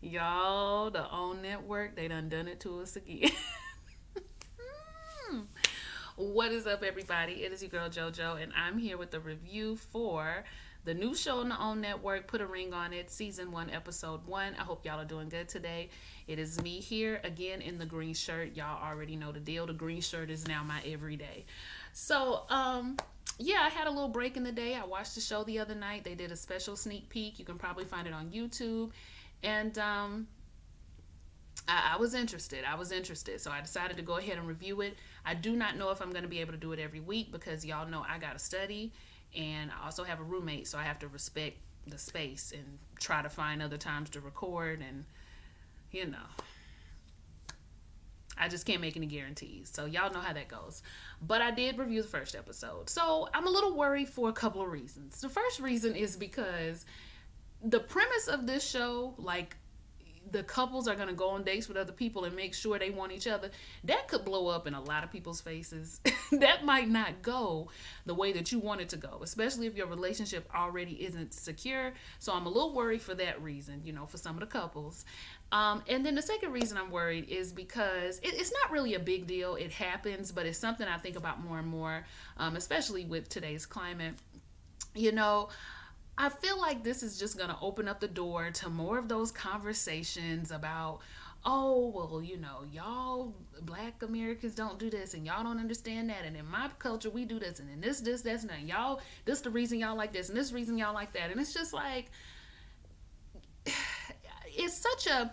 Y'all, the OWN network, they done it to us again. What is up, everybody? It is your girl JoJo, and I'm here with a review for the new show on the OWN network, Put a Ring on It, Season 1, Episode 1. I hope y'all are doing good today. It is me here again in the green shirt. Y'all already know the deal. The green shirt is now my everyday. So, yeah, I had a little break in the day. I watched the show the other night. They did a special sneak peek. You can probably find it on YouTube. And I was interested. So I decided to go ahead and review it. I do not know if I'm going to be able to do it every week because y'all know I got to study. And I also have a roommate, so I have to respect the space and try to find other times to record. And, you know, I just can't make any guarantees. So y'all know how that goes. But I did review the first episode. So I'm a little worried for a couple of reasons. The first reason is because the premise of this show, like, the couples are going to go on dates with other people and make sure they want each other, that could blow up in a lot of people's faces. That might not go the way that you want it to go, especially if your relationship already isn't secure. So I'm a little worried for that reason, for some of the couples. And then the second reason I'm worried is because it's not really a big deal. It happens, but it's something I think about more and more, especially with today's climate. I feel like this is just going to open up the door to more of those conversations about, oh, well, y'all Black Americans don't do this and y'all don't understand that. And in my culture, we do this and then this, that's not. Y'all, this the reason y'all like this and this reason y'all like that. And it's just like, it's such a,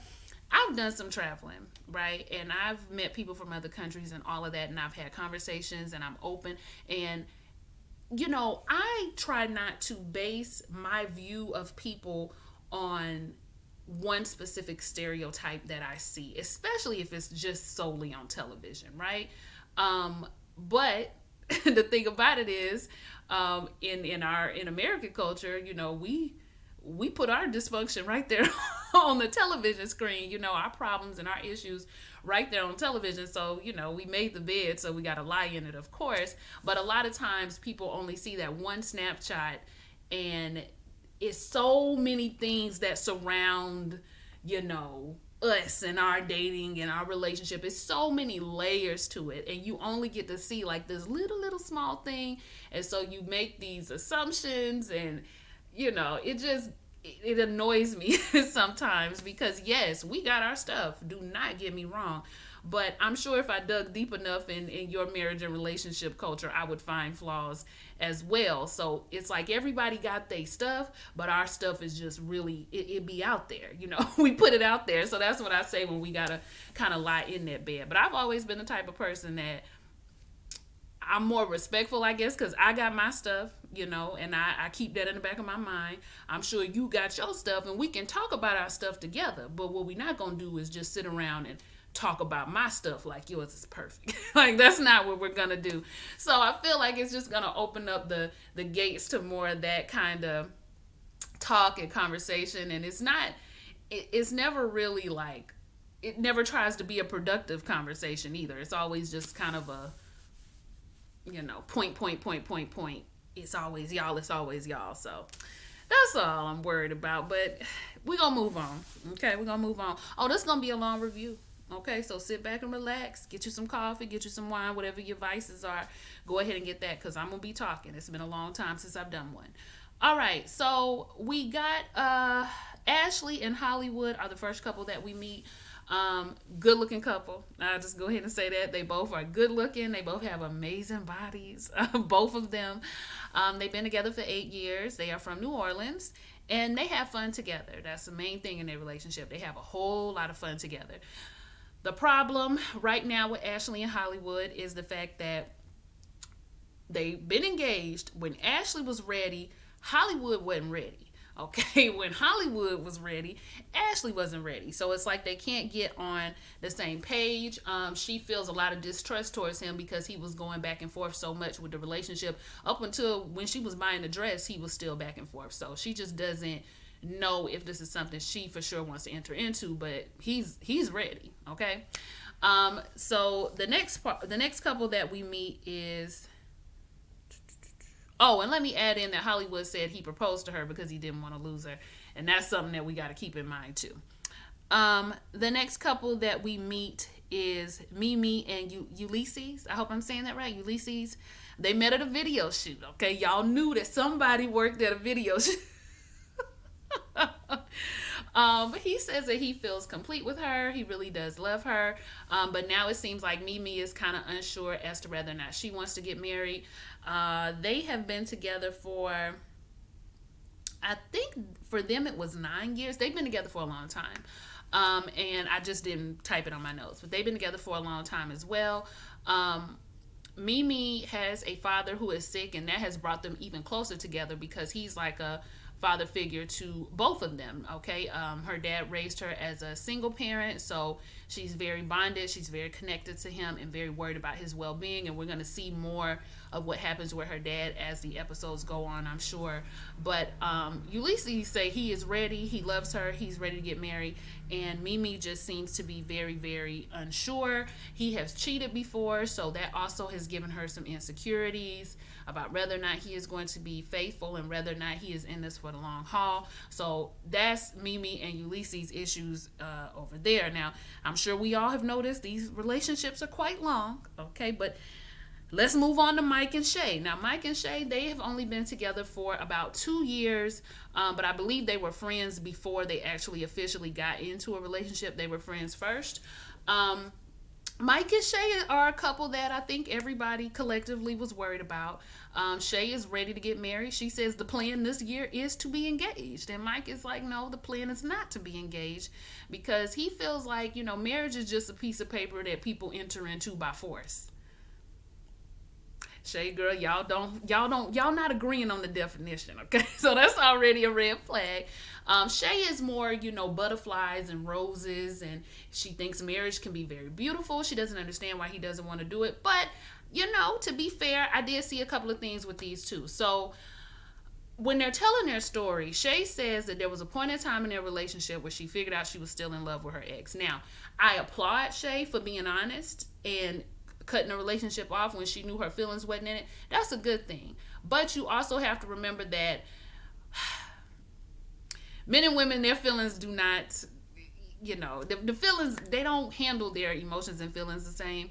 I've done some traveling, right? And I've met people from other countries and all of that. And I've had conversations and I'm open. And I try not to base my view of people on one specific stereotype that I see, especially if it's just solely on television, right? But the thing about it is, in American culture, we put our dysfunction right there on the television screen, our problems and our issues right there on television. So, we made the bed, so we got to lie in it, of course. But a lot of times people only see that one snapshot, and it's so many things that surround, us and our dating and our relationship. It's so many layers to it, and you only get to see like this little small thing. And so you make these assumptions, and it annoys me sometimes because yes, we got our stuff, do not get me wrong, but I'm sure if I dug deep enough in your marriage and relationship culture, I would find flaws as well. So it's like everybody got their stuff, but our stuff is just really, it be out there, we put it out there. So that's what I say when we gotta kind of lie in that bed. But I've always been the type of person that I'm more respectful, I guess, because I got my stuff, and I keep that in the back of my mind. I'm sure you got your stuff, and we can talk about our stuff together. But what we're not going to do is just sit around and talk about my stuff like yours is perfect. Like, that's not what we're going to do. So I feel like it's just going to open up the gates to more of that kind of talk and conversation. And it's never really like, it never tries to be a productive conversation either. It's always just kind of a, point. It's always y'all. So that's all I'm worried about. But we're going to move on. Okay, we're going to move on. Oh, this is going to be a long review. Okay, so sit back and relax. Get you some coffee, get you some wine, whatever your vices are. Go ahead and get that because I'm going to be talking. It's been a long time since I've done one. All right, so we got Ashley and Hollywood are the first couple that we meet. Good looking couple. I'll just go ahead and say that. They both are good looking. They both have amazing bodies. Both of them. They've been together for 8 years. They are from New Orleans and they have fun together. That's the main thing in their relationship. They have a whole lot of fun together. The problem right now with Ashley and Hollywood is the fact that they've been engaged. When Ashley was ready, Hollywood wasn't ready. Okay, when Hollywood was ready, Ashley wasn't ready. So it's like they can't get on the same page. She feels a lot of distrust towards him because he was going back and forth so much with the relationship. Up until when she was buying the dress, he was still back and forth. So she just doesn't know if this is something she for sure wants to enter into, but he's ready. Okay. So the next couple that we meet is Oh, and let me add in that Hollywood said he proposed to her because he didn't want to lose her. And that's something that we got to keep in mind too. The next couple that we meet is Mimi and Ulysses. I hope I'm saying that right. Ulysses. They met at a video shoot. Okay, y'all knew that somebody worked at a video shoot. But he says that he feels complete with her. He really does love her. But now it seems like Mimi is kind of unsure as to whether or not she wants to get married. They have been together for, I think for them it was 9 years. They've been together for a long time. And I just didn't type it on my notes, but they've been together for a long time as well. Mimi has a father who is sick, and that has brought them even closer together because he's like a father figure to both of them. Okay, her dad raised her as a single parent, so she's very bonded, she's very connected to him and very worried about his well-being, and we're going to see more of what happens with her dad as the episodes go on, I'm sure. But Ulysses say he is ready, he loves her, he's ready to get married, and Mimi just seems to be very, very unsure. He has cheated before, so that also has given her some insecurities about whether or not he is going to be faithful and whether or not he is in this for the long haul. So that's Mimi and Ulysses' issues over there. Now, I'm sure we all have noticed these relationships are quite long, okay? But let's move on to Mike and Shay. Now, Mike and Shay, they have only been together for about 2 years, but I believe they were friends before they actually officially got into a relationship. They were friends first. Mike and Shay are a couple that I think everybody collectively was worried about. Shay is ready to get married. She says the plan this year is to be engaged. And Mike is like, no, the plan is not to be engaged because he feels like, marriage is just a piece of paper that people enter into by force. Shay, girl, y'all not agreeing on the definition, okay? So that's already a red flag. Shay is more, butterflies and roses, and she thinks marriage can be very beautiful. She doesn't understand why he doesn't want to do it. But, to be fair, I did see a couple of things with these two. So when they're telling their story, Shay says that there was a point in time in their relationship where she figured out she was still in love with her ex. Now, I applaud Shay for being honest and cutting a relationship off when she knew her feelings wasn't in it. That's a good thing. But you also have to remember that men and women, their feelings do not, the feelings, they don't handle their emotions and feelings the same.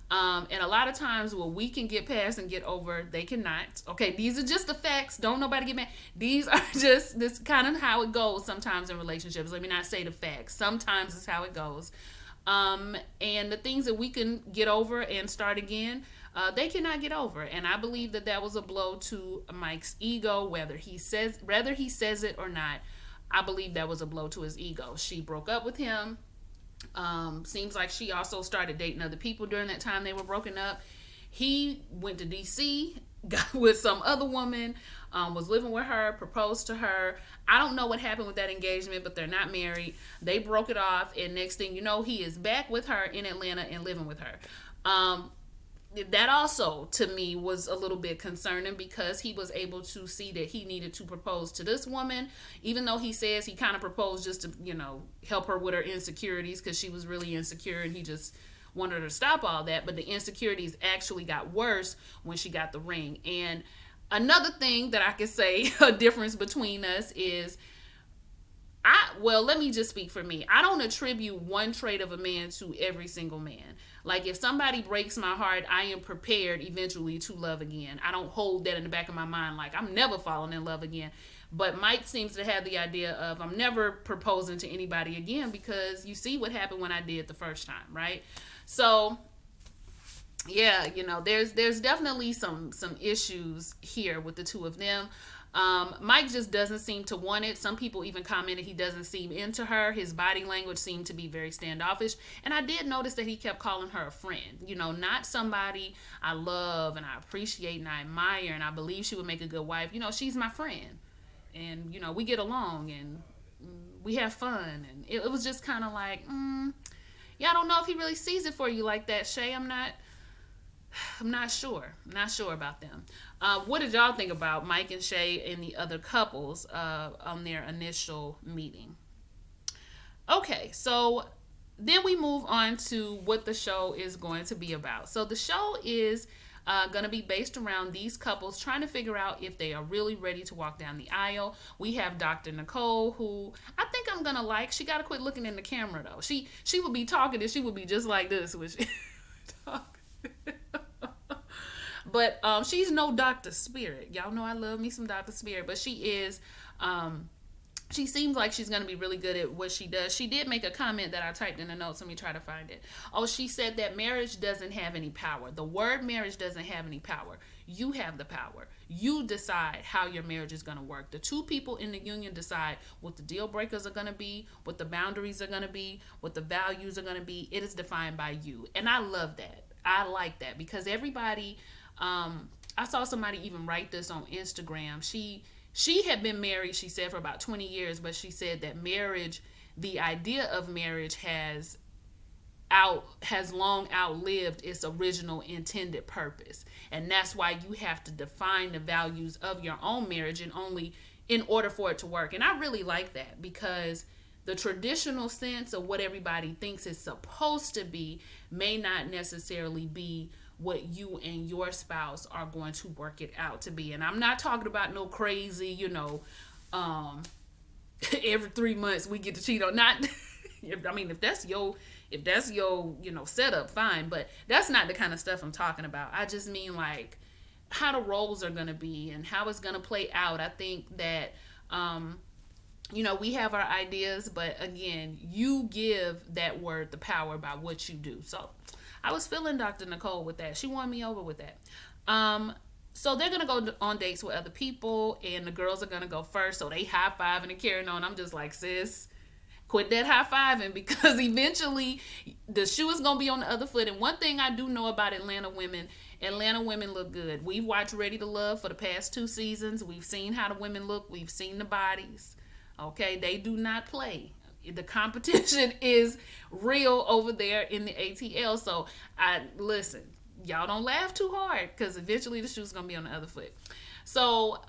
And a lot of times what we can get past and get over, they cannot. Okay, these are just the facts. Don't nobody get mad. These are just, this kind of how it goes sometimes in relationships. Let me not say the facts. Sometimes it's how it goes. And the things that we can get over and start again, they cannot get over. And I believe that that was a blow to Mike's ego, whether he says it or not. I believe that was a blow to his ego. She broke up with him. Seems like she also started dating other people during that time they were broken up. He went to DC, got with some other woman, was living with her, proposed to her. I don't know what happened with that engagement, but they're not married. They broke it off, and next thing you know, he is back with her in Atlanta and living with her. That also, to me, was a little bit concerning because he was able to see that he needed to propose to this woman, even though he says he kind of proposed just to, help her with her insecurities because she was really insecure and he just wanted her to stop all that. But the insecurities actually got worse when she got the ring. And another thing that I could say a difference between us is, let me just speak for me. I don't attribute one trait of a man to every single man. Like, if somebody breaks my heart, I am prepared eventually to love again. I don't hold that in the back of my mind like I'm never falling in love again. But Mike seems to have the idea of I'm never proposing to anybody again because you see what happened when I did the first time, right? So, yeah, there's definitely some issues here with the two of them. Mike just doesn't seem to want it. Some people even commented he doesn't seem into her. His body language seemed to be very standoffish. And I did notice that he kept calling her a friend. Not somebody I love and I appreciate and I admire and I believe she would make a good wife. She's my friend. And, we get along and we have fun. And it was just kind of like, I don't know if he really sees it for you like that, Shay. I'm not sure. I'm not sure about them. What did y'all think about Mike and Shay and the other couples on their initial meeting? Okay, so then we move on to what the show is going to be about. So the show is going to be based around these couples trying to figure out if they are really ready to walk down the aisle. We have Dr. Nicole, who I think I'm gonna like. She gotta quit looking in the camera though. She would be talking and she would be just like this when she talk. But she's no Dr. Spirit. Y'all know I love me some Dr. Spirit, but she is. She seems like she's going to be really good at what she does. She did make a comment that I typed in the notes. Let me try to find it. Oh, she said that marriage doesn't have any power. The word marriage doesn't have any power. You have the power. You decide how your marriage is going to work. The two people in the union decide what the deal breakers are going to be, what the boundaries are going to be, what the values are going to be. It is defined by you. And I love that. I like that because everybody, I saw somebody even write this on Instagram. She had been married, she said, for about 20 years, but she said that marriage, the idea of marriage has long outlived its original intended purpose. And that's why you have to define the values of your own marriage and only in order for it to work. And I really like that because the traditional sense of what everybody thinks it's supposed to be may not necessarily be what you and your spouse are going to work it out to be. And I'm not talking about no crazy, every 3 months we get to cheat on. Not, I mean, if that's your, setup, fine. But that's not the kind of stuff I'm talking about. I just mean like how the roles are going to be and how it's going to play out. I think that, we have our ideas, but again, you give that word the power by what you do. So I was feeling Dr. Nicole with that. She won me over with that. So they're going to go on dates with other people, and the girls are going to go first. So they high-fiving and carrying on. I'm just like, sis, quit that high-fiving because eventually the shoe is going to be on the other foot. And one thing I do know about Atlanta women look good. We've watched Ready to Love for the past 2 seasons. We've seen how the women look. We've seen the bodies. Okay, they do not play. The competition is real over there in the ATL. So listen, y'all don't laugh too hard because eventually the shoe's gonna be on the other foot. So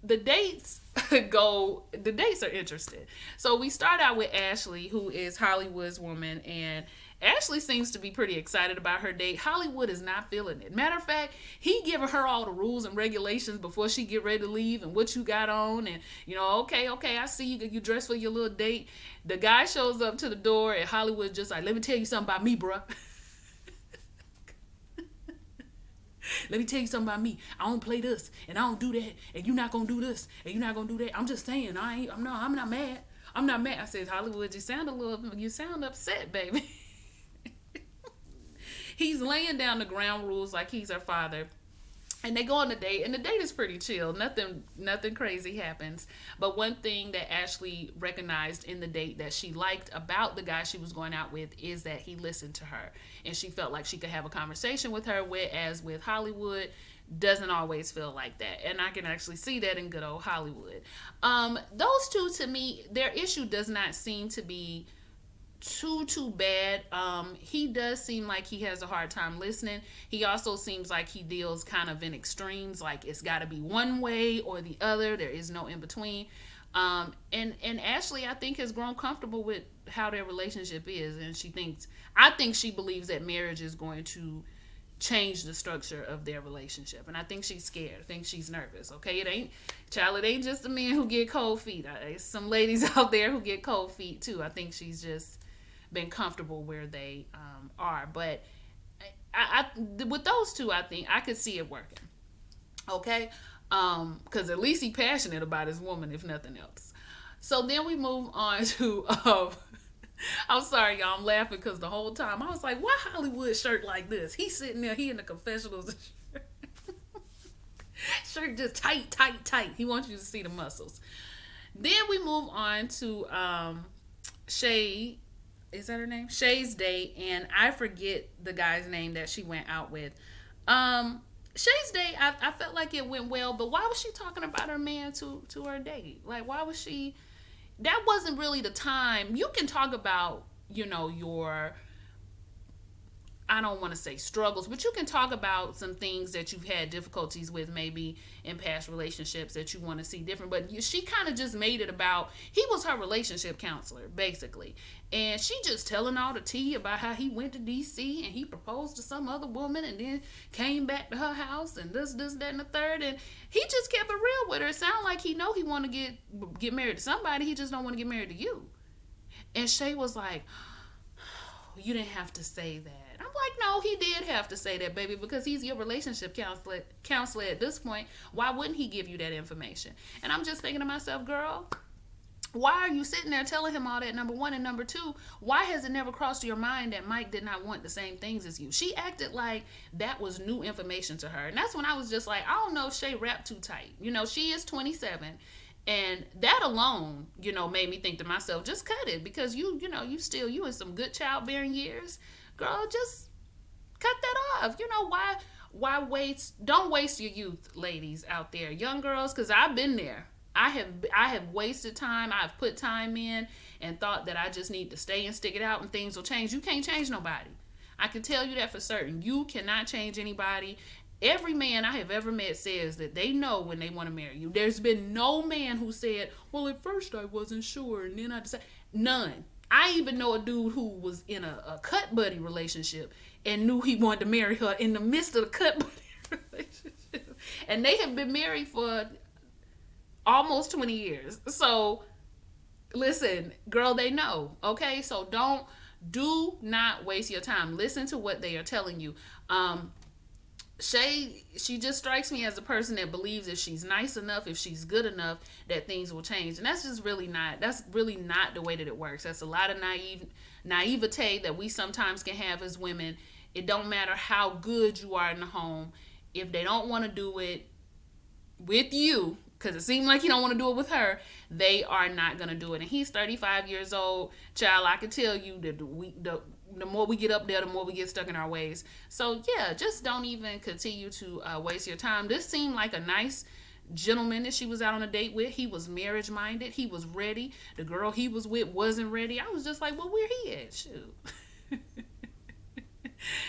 the dates are interesting. So we start out with Ashley, who is Hollywood's woman, and Ashley seems to be pretty excited about her date. Hollywood is not feeling it. Matter of fact, he giving her all the rules and regulations before she get ready to leave and what you got on. And, okay, I see you dressed for your little date. The guy shows up to the door and Hollywood's just like, let me tell you something about me, bruh. Let me tell you something about me. I don't play this and I don't do that. And you're not going to do this and you're not going to do that. I'm just saying, I'm not mad. I'm not mad. I said, Hollywood, you sound upset, baby. He's laying down the ground rules like he's her father. And they go on a date, and the date is pretty chill. Nothing crazy happens. But one thing that Ashley recognized in the date that she liked about the guy she was going out with is that he listened to her. And she felt like she could have a conversation with her, whereas with Hollywood, doesn't always feel like that. And I can actually see that in good old Hollywood. Those two, to me, their issue does not seem to be too bad. He does seem like he has a hard time listening. He also seems like he deals kind of in extremes, like it's got to be one way or the other. There is no in between. And Ashley, I think, has grown comfortable with how their relationship is, and I think she believes that marriage is going to change the structure of their relationship. And I think she's scared. I think she's nervous. Okay, it ain't just the men who get cold feet. There's some ladies out there who get cold feet too. I think she's just been comfortable where they are. But I with those two, I think I could see it working. Okay, because at least he's passionate about his woman, if nothing else. So then we move on to I'm sorry, y'all, I'm laughing because the whole time I was like, why Hollywood shirt like this? He's sitting there, he in the confessionals, shirt just tight. He wants you to see the muscles. Then we move on to Shay. Is that her name? Shay's date, and I forget the guy's name that she went out with. Shay's date, I felt like it went well, but why was she talking about her man to her date? Like, why was she? That wasn't really the time. You can talk about, your I don't want to say struggles, but you can talk about some things that you've had difficulties with maybe in past relationships that you want to see different. But she kind of just made it about, he was her relationship counselor, basically. And she just telling all the tea about how he went to D.C. and he proposed to some other woman and then came back to her house and this, that, and the third. And he just kept it real with her. It sounded like he know he want to get married to somebody. He just don't want to get married to you. And Shay was like, oh, you didn't have to say that. I'm like, no, he did have to say that, baby, because he's your relationship counselor at this point. Why wouldn't he give you that information? And I'm just thinking to myself, girl, why are you sitting there telling him all that, number one? And number two, why has it never crossed your mind that Mike did not want the same things as you? She acted like that was new information to her. And that's when I was just like, I don't know if Shay wrapped too tight. She is 27. And that alone, made me think to myself, just cut it, because you in some good childbearing years. Girl, just cut that off. Why waste? Don't waste your youth, ladies out there, young girls, because I've been there. I have wasted time. I've put time in and thought that I just need to stay and stick it out and things will change. You can't change nobody. I can tell you that for certain. You cannot change anybody. Every man I have ever met says that they know when they want to marry you. There's been no man who said, well, at first I wasn't sure and then I decided. None. I even know a dude who was in a cut buddy relationship and knew he wanted to marry her in the midst of the cut buddy relationship. And they have been married for almost 20 years. So, listen, girl, they know. Okay? So do not waste your time. Listen to what they are telling you. Shay, she just strikes me as a person that believes if she's nice enough, if she's good enough, that things will change. And that's really not the way that it works. That's a lot of naivete that we sometimes can have as women. It don't matter how good you are in the home. If they don't want to do it with you, because it seems like you don't want to do it with her, they are not going to do it. And he's 35 years old. Child, I can tell you that the more we get up there, the more we get stuck in our ways. So, yeah, just don't even continue to waste your time. This seemed like a nice gentleman that she was out on a date with. He was marriage-minded. He was ready. The girl he was with wasn't ready. I was just like, well, where he at? Shoot.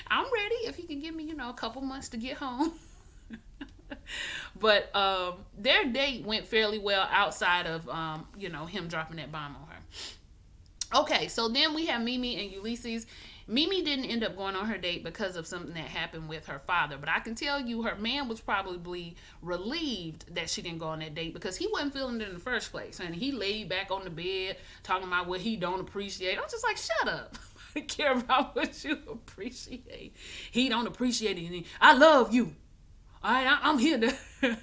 I'm ready if he can give me, a couple months to get home. But their date went fairly well outside of, him dropping that bomb on her. Okay, so then we have Mimi and Ulysses. Mimi didn't end up going on her date because of something that happened with her father. But I can tell you her man was probably relieved that she didn't go on that date because he wasn't feeling it in the first place. And he laid back on the bed talking about what he don't appreciate. I'm just like, shut up. I don't care about what you appreciate. He don't appreciate it. I love you. All right, I'm here to...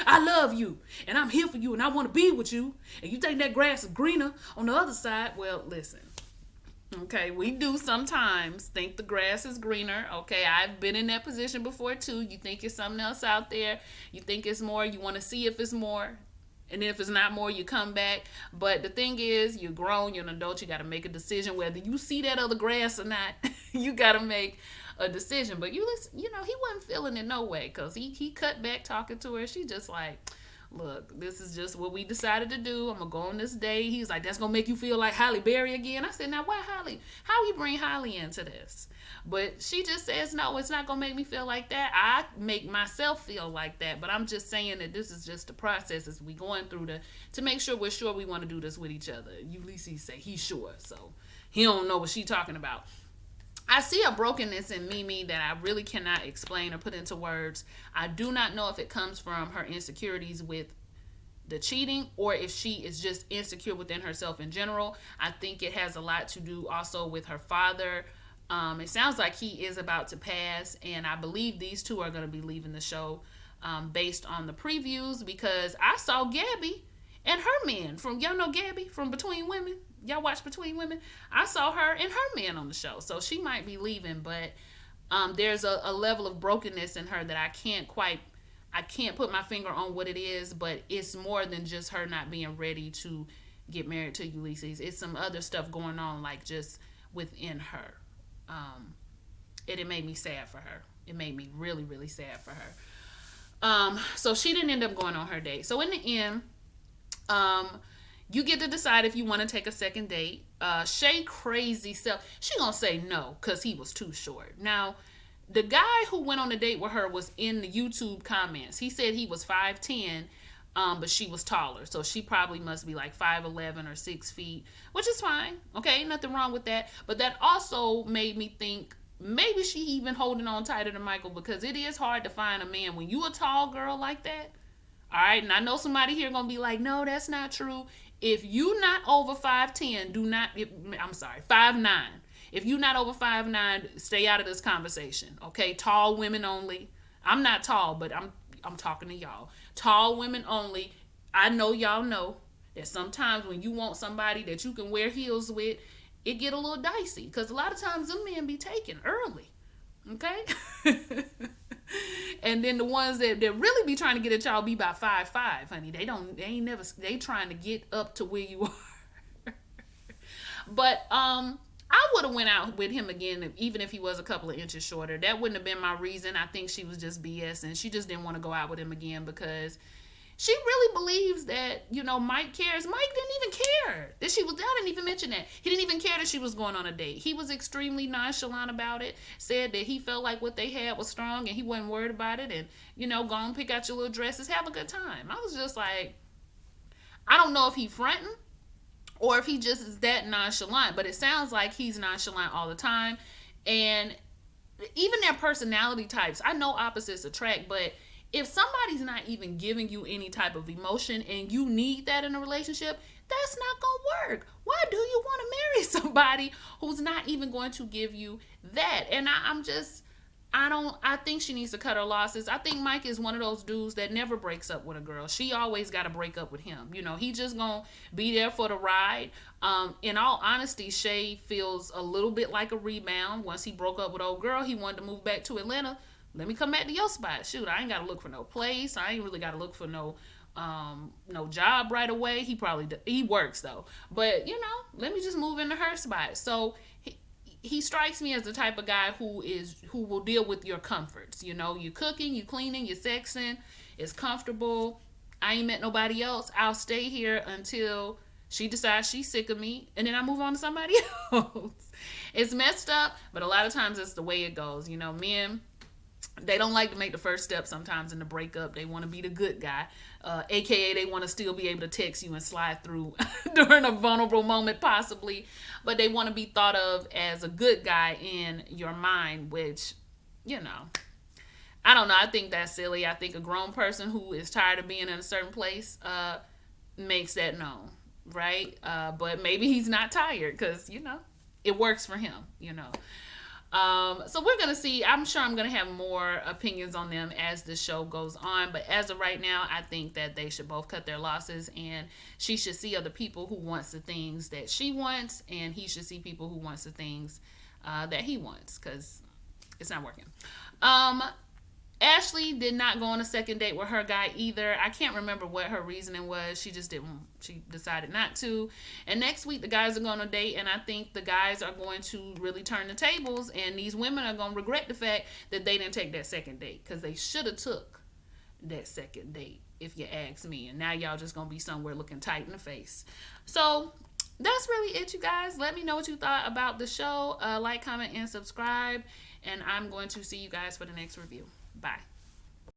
I love you, and I'm here for you, and I want to be with you, and you think that grass is greener on the other side. Well, listen, okay, we do sometimes think the grass is greener, okay? I've been in that position before, too. You think it's something else out there. You think it's more. You want to see if it's more, and if it's not more, you come back. But the thing is, you're grown, you're an adult, you got to make a decision whether you see that other grass or not. You got to make a decision. But he wasn't feeling it no way, because he cut back talking to her. She just like, look, this is just what we decided to do. I'm gonna go on this date. He's like, that's gonna make you feel like Halle Berry again. I said, now why Halle? How you bring Halle into this? But she just says, no, it's not gonna make me feel like that. I make myself feel like that. But I'm just saying that this is just the process as we going through to make sure we're sure we want to do this with each other. Ulysses say he's sure, so he don't know what she's talking about. I see a brokenness in Mimi that I really cannot explain or put into words. I do not know if it comes from her insecurities with the cheating or if she is just insecure within herself in general. I think it has a lot to do also with her father. It sounds like he is about to pass, and I believe these two are going to be leaving the show based on the previews, because I saw Gabby and her man from, y'all know Gabby from Between Women? Y'all watch Between Women? I saw her and her man on the show. So she might be leaving, but there's a level of brokenness in her that I can't put my finger on what it is, but it's more than just her not being ready to get married to Ulysses. It's some other stuff going on, like just within her. It made me sad for her. It made me really, really sad for her. So she didn't end up going on her date. So in the end, You get to decide if you want to take a second date. Shay crazy self, she gonna say no because he was too short. Now, the guy who went on a date with her was in the YouTube comments. He said he was 5'10", but she was taller. So she probably must be like 5'11" or 6 feet, which is fine. Okay, nothing wrong with that. But that also made me think maybe she even holding on tighter to Michael, because it is hard to find a man when you a tall girl like that. All right, and I know somebody here gonna be like, no, that's not true. If you not over 5'10", do not. I'm sorry, 5'9". If you not over 5'9", stay out of this conversation. Okay, tall women only. I'm not tall, but I'm talking to y'all. Tall women only. I know y'all know that sometimes when you want somebody that you can wear heels with, it get a little dicey, because a lot of times them men be taken early. Okay. And then the ones that really be trying to get at y'all be about 5'5", honey. They trying to get up to where you are. But I would have went out with him again, even if he was a couple of inches shorter. That wouldn't have been my reason. I think she was just BS, and she just didn't want to go out with him again because she really believes that, Mike cares. Mike didn't even care that I didn't even mention that. He didn't even care that she was going on a date. He was extremely nonchalant about it, said that he felt like what they had was strong and he wasn't worried about it, and, go and pick out your little dresses, have a good time. I was just like, I don't know if he fronting or if he just is that nonchalant, but it sounds like he's nonchalant all the time. And even their personality types, I know opposites attract, but if somebody's not even giving you any type of emotion and you need that in a relationship, that's not gonna work. Why do you want to marry somebody who's not even going to give you that? And I think she needs to cut her losses. I think Mike is one of those dudes that never breaks up with a girl. She always got to break up with him. He just gonna be there for the ride. In all honesty, Shay feels a little bit like a rebound. Once he broke up with old girl, he wanted to move back to Atlanta. Let me come back to your spot. Shoot, I ain't got to look for no place. I ain't really got to look for no job right away. He works though. But, let me just move into her spot. So he strikes me as the type of guy who will deal with your comforts. You cooking, you cleaning, you sexing. It's comfortable. I ain't met nobody else. I'll stay here until she decides she's sick of me, and then I move on to somebody else. It's messed up, but a lot of times it's the way it goes. Men, they don't like to make the first step sometimes in the breakup. They want to be the good guy, aka they want to still be able to text you and slide through during a vulnerable moment possibly, but they want to be thought of as a good guy in your mind, which, I don't know. I think that's silly. I think a grown person who is tired of being in a certain place makes that known, right? But maybe he's not tired because, it works for him, So we're going to see. I'm sure I'm going to have more opinions on them as the show goes on. But as of right now, I think that they should both cut their losses. And she should see other people who wants the things that she wants. And he should see people who wants the things that he wants. Because it's not working. Ashley did not go on a second date with her guy either. I can't remember what her reasoning was. She just didn't. She decided not to. And next week, the guys are going on a date, and I think the guys are going to really turn the tables, and these women are going to regret the fact that they didn't take that second date, because they should have took that second date, if you ask me. And now y'all just going to be somewhere looking tight in the face. So that's really it, you guys. Let me know what you thought about the show. Like, comment, and subscribe. And I'm going to see you guys for the next review. Bye.